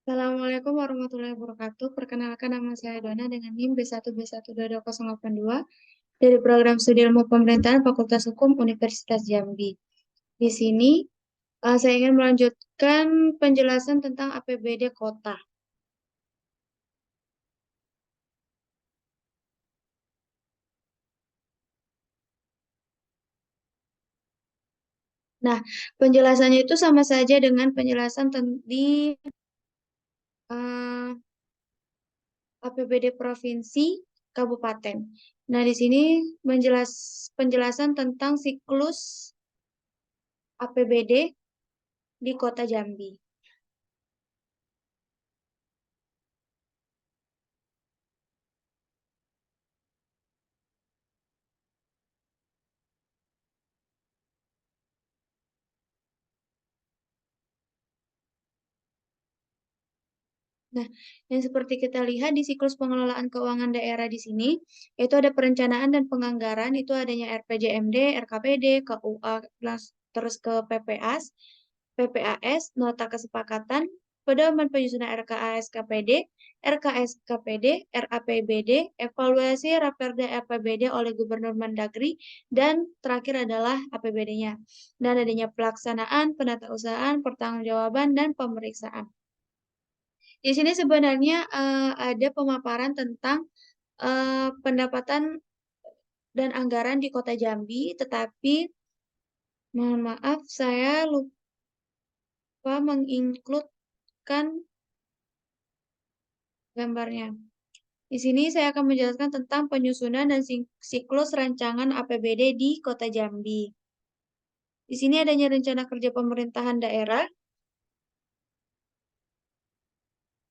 Assalamualaikum warahmatullahi wabarakatuh. Perkenalkan nama saya Dona dengan NIM B1B1228082 dari Program Studi Ilmu Pemerintahan Fakultas Hukum Universitas Jambi. Di sini saya ingin melanjutkan penjelasan tentang APBD kota. Nah, penjelasannya itu sama saja dengan penjelasan di eh, APBD provinsi kabupaten. Nah, di sini penjelasan tentang siklus APBD di Kota Jambi. Nah, yang seperti kita lihat di siklus pengelolaan keuangan daerah di sini, itu ada perencanaan dan penganggaran, itu adanya RPJMD, RKPD, KUA, terus ke PPAS, PPAS, nota kesepakatan, pedoman penyusunan RKAS-KPD, RKS-KPD, RAPBD, evaluasi Raperda APBD oleh Gubernur Mendagri, dan terakhir adalah APBD-nya. Dan adanya pelaksanaan, penatausahaan, pertanggungjawaban, dan pemeriksaan. Di sini sebenarnya ada pemaparan tentang pendapatan dan anggaran di Kota Jambi, tetapi mohon maaf saya lupa mengincludekan gambarnya. Di sini saya akan menjelaskan tentang penyusunan dan siklus rancangan APBD di Kota Jambi. Di sini adanya rencana kerja pemerintahan daerah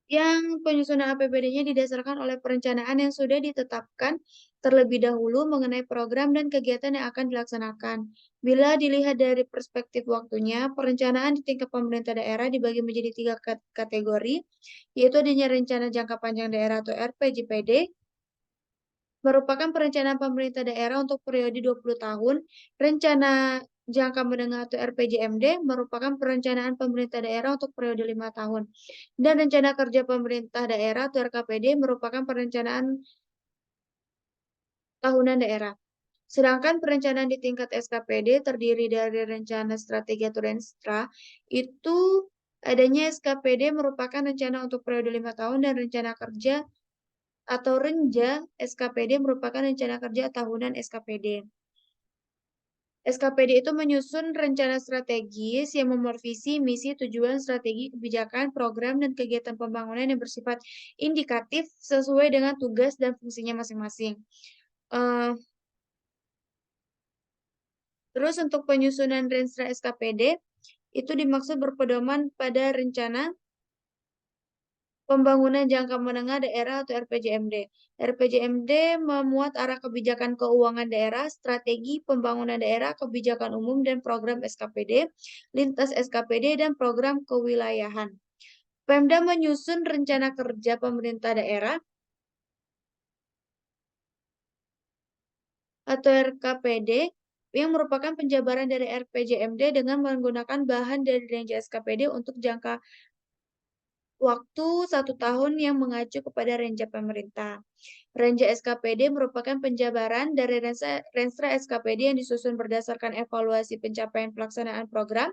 yang penyusunan APBD-nya didasarkan oleh perencanaan yang sudah ditetapkan terlebih dahulu mengenai program dan kegiatan yang akan dilaksanakan. Bila dilihat dari perspektif waktunya, perencanaan di tingkat pemerintah daerah dibagi menjadi 3 kategori, yaitu adanya rencana jangka panjang daerah atau RPJPD, merupakan perencanaan pemerintah daerah untuk periode 20 tahun, rencana jangka menengah atau RPJMD merupakan perencanaan pemerintah daerah untuk periode 5 tahun. Dan rencana kerja pemerintah daerah atau RKPD merupakan perencanaan tahunan daerah. Sedangkan perencanaan di tingkat SKPD terdiri dari rencana strategi atau Renstra, itu adanya SKPD merupakan rencana untuk periode 5 tahun dan rencana kerja atau Renja SKPD merupakan rencana kerja tahunan SKPD. SKPD itu menyusun rencana strategis yang memuat visi, misi, tujuan, strategi, kebijakan, program, dan kegiatan pembangunan yang bersifat indikatif sesuai dengan tugas dan fungsinya masing-masing. Terus untuk penyusunan Renstra SKPD, itu dimaksud berpedoman pada rencana pembangunan jangka menengah daerah atau RPJMD. RPJMD memuat arah kebijakan keuangan daerah, strategi pembangunan daerah, kebijakan umum dan program SKPD, lintas SKPD dan program kewilayahan. Pemda menyusun rencana kerja pemerintah daerah atau RKPD yang merupakan penjabaran dari RPJMD dengan menggunakan bahan dari range SKPD untuk jangka waktu 1 tahun yang mengacu kepada renja pemerintah. Renja SKPD merupakan penjabaran dari Renstra SKPD yang disusun berdasarkan evaluasi pencapaian pelaksanaan program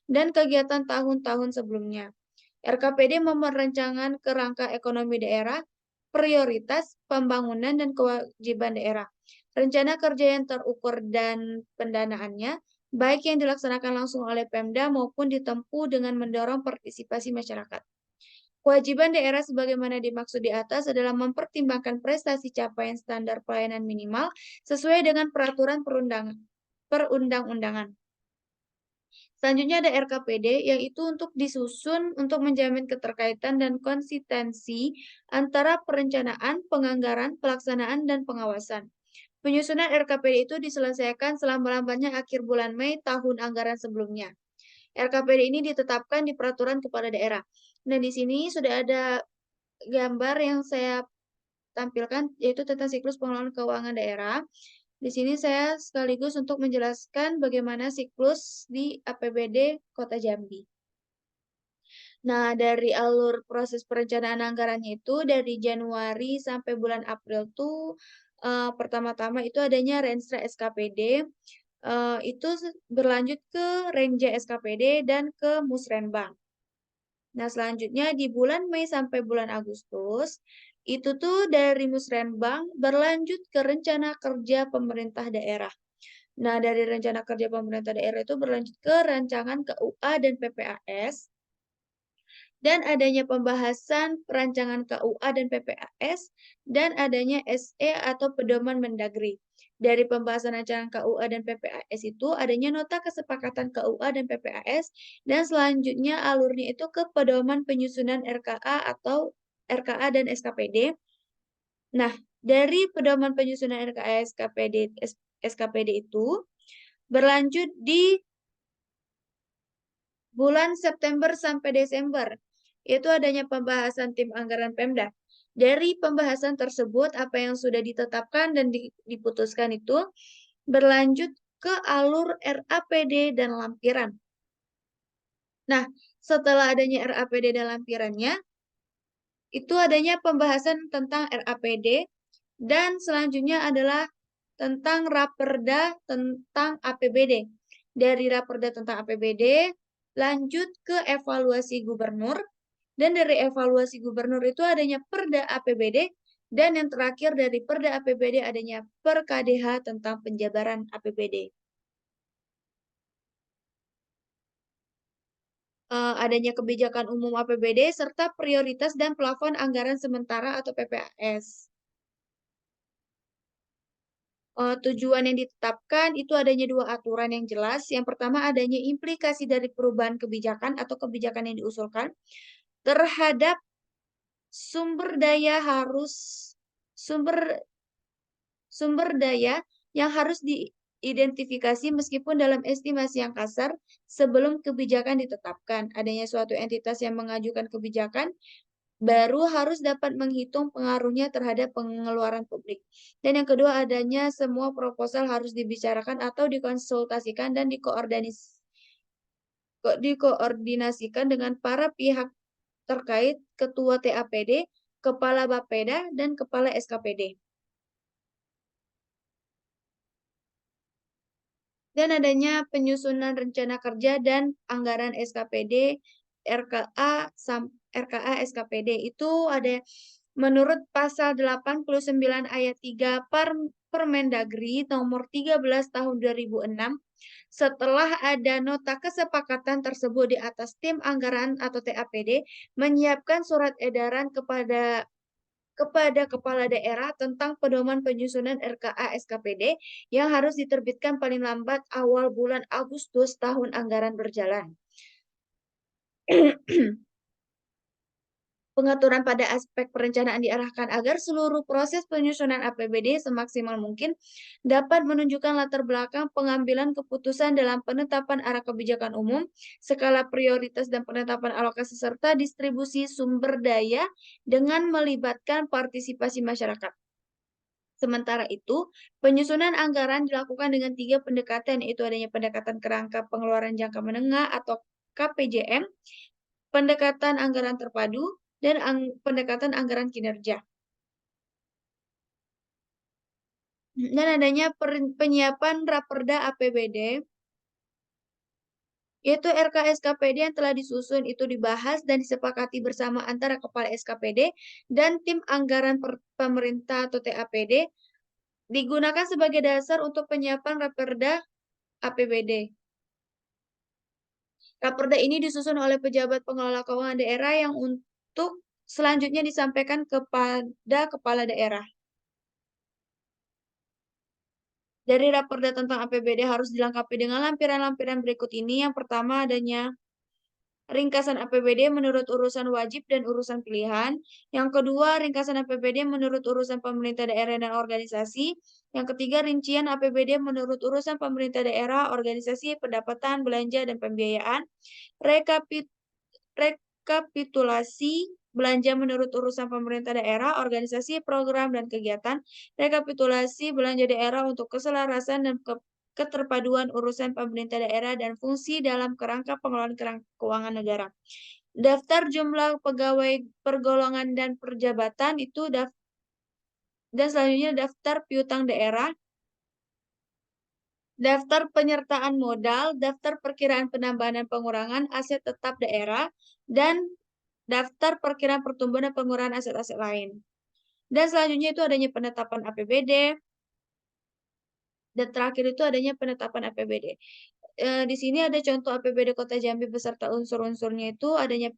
dan kegiatan tahun-tahun sebelumnya. RKPD memerancangan kerangka ekonomi daerah, prioritas, pembangunan, dan kewajiban daerah. Rencana kerja yang terukur dan pendanaannya, baik yang dilaksanakan langsung oleh Pemda maupun ditempuh dengan mendorong partisipasi masyarakat. Kewajiban daerah sebagaimana dimaksud di atas adalah mempertimbangkan prestasi capaian standar pelayanan minimal sesuai dengan peraturan perundang-undangan. Selanjutnya ada RKPD, yaitu untuk disusun untuk menjamin keterkaitan dan konsistensi antara perencanaan, penganggaran, pelaksanaan, dan pengawasan. Penyusunan RKPD itu diselesaikan selambat-lambatnya akhir bulan Mei tahun anggaran sebelumnya. RKPD ini ditetapkan di peraturan kepala daerah. Nah, di sini sudah ada gambar yang saya tampilkan, yaitu tentang siklus pengelolaan keuangan daerah. Di sini saya sekaligus untuk menjelaskan bagaimana siklus di APBD Kota Jambi. Nah, dari alur proses perencanaan anggarannya itu dari Januari sampai bulan April tuh, pertama-tama itu adanya Renstra SKPD, itu berlanjut ke Renja SKPD dan ke Musrenbang. Nah, selanjutnya di bulan Mei sampai bulan Agustus, itu tuh dari Musrenbang berlanjut ke rencana kerja pemerintah daerah. Nah, dari rencana kerja pemerintah daerah itu berlanjut ke rancangan KUA dan PPAS, dan adanya pembahasan perancangan KUA dan PPAS, dan adanya SE atau Pedoman Mendagri. Dari pembahasan rancangan KUA dan PPAS itu adanya nota kesepakatan KUA dan PPAS, dan selanjutnya alurnya itu ke Pedoman Penyusunan RKA atau RKA dan SKPD. Nah, dari Pedoman Penyusunan RKA SKPD itu berlanjut di bulan September sampai Desember, itu adanya pembahasan tim anggaran Pemda. Dari pembahasan tersebut, apa yang sudah ditetapkan dan diputuskan itu berlanjut ke alur RAPD dan lampiran. Nah, setelah adanya RAPD dan lampirannya, itu adanya pembahasan tentang RAPD, dan selanjutnya adalah tentang Raperda tentang APBD. Dari Raperda tentang APBD, lanjut ke evaluasi gubernur, dan dari evaluasi gubernur itu adanya Perda APBD, dan yang terakhir dari Perda APBD adanya Per KDH tentang penjabaran APBD. Adanya kebijakan umum APBD serta prioritas dan plafon anggaran sementara atau PPAS. Tujuan yang ditetapkan itu adanya dua aturan yang jelas. Yang pertama adanya implikasi dari perubahan kebijakan atau kebijakan yang diusulkan terhadap sumber daya harus sumber sumber daya yang harus diidentifikasi meskipun dalam estimasi yang kasar sebelum kebijakan ditetapkan. Adanya suatu entitas yang mengajukan kebijakan baru harus dapat menghitung pengaruhnya terhadap pengeluaran publik. Dan yang kedua, adanya semua proposal harus dibicarakan atau dikonsultasikan dan dikoordinasikan dengan para pihak terkait, Ketua TAPD, Kepala Bapeda, dan Kepala SKPD. Dan adanya penyusunan rencana kerja dan anggaran SKPD, RKA SKPD itu ada menurut pasal 89 ayat 3 Permendagri nomor 13 tahun 2006, setelah ada nota kesepakatan tersebut di atas, tim anggaran atau TAPD menyiapkan surat edaran kepada kepala daerah tentang pedoman penyusunan RKA SKPD yang harus diterbitkan paling lambat awal bulan Agustus tahun anggaran berjalan. Pengaturan pada aspek perencanaan diarahkan agar seluruh proses penyusunan APBD semaksimal mungkin dapat menunjukkan latar belakang pengambilan keputusan dalam penetapan arah kebijakan umum, skala prioritas dan penetapan alokasi serta distribusi sumber daya dengan melibatkan partisipasi masyarakat. Sementara itu, penyusunan anggaran dilakukan dengan 3 pendekatan, yaitu adanya pendekatan kerangka pengeluaran jangka menengah atau KPJM, pendekatan anggaran terpadu, dan pendekatan anggaran kinerja. Dan adanya penyiapan Raperda APBD, yaitu RKSKPD yang telah disusun itu dibahas dan disepakati bersama antara Kepala SKPD dan tim anggaran pemerintah atau TAPD, digunakan sebagai dasar untuk penyiapan Raperda APBD. Raperda ini disusun oleh pejabat pengelola keuangan daerah yang untuk selanjutnya disampaikan kepada kepala daerah. Dari Raperda tentang APBD harus dilengkapi dengan lampiran-lampiran berikut ini. Yang pertama adanya ringkasan APBD menurut urusan wajib dan urusan pilihan. Yang kedua, ringkasan APBD menurut urusan pemerintah daerah dan organisasi. Yang ketiga, rincian APBD menurut urusan pemerintah daerah, organisasi, pendapatan, belanja, dan pembiayaan. Rekapitulasi belanja menurut urusan pemerintah daerah, organisasi, program, dan kegiatan. Rekapitulasi belanja daerah untuk keselarasan dan keterpaduan urusan pemerintah daerah dan fungsi dalam kerangka pengelolaan keuangan negara. Daftar jumlah pegawai pergolongan dan perjabatan itu dan selanjutnya daftar piutang daerah, daftar penyertaan modal, daftar perkiraan penambahan dan pengurangan aset tetap daerah, dan daftar perkiraan pertumbuhan dan pengurangan aset-aset lain. Dan selanjutnya itu adanya penetapan APBD, dan terakhir itu adanya penetapan APBD. Di sini ada contoh APBD Kota Jambi beserta unsur-unsurnya itu adanya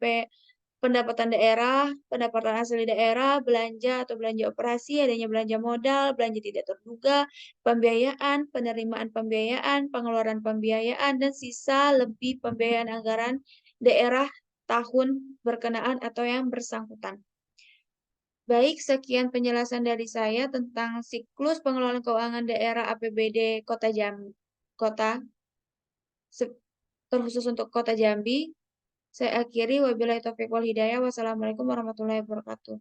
pendapatan daerah, pendapatan asli daerah, belanja atau belanja operasi, adanya belanja modal, belanja tidak terduga, pembiayaan, penerimaan pembiayaan, pengeluaran pembiayaan, dan sisa lebih pembiayaan anggaran daerah tahun berkenaan atau yang bersangkutan. Baik, sekian penjelasan dari saya tentang siklus pengelolaan keuangan daerah APBD Kota, terkhusus untuk Kota Jambi. Saya akhiri, wabillahi taufiq wal hidayah. Wassalamualaikum warahmatullahi wabarakatuh.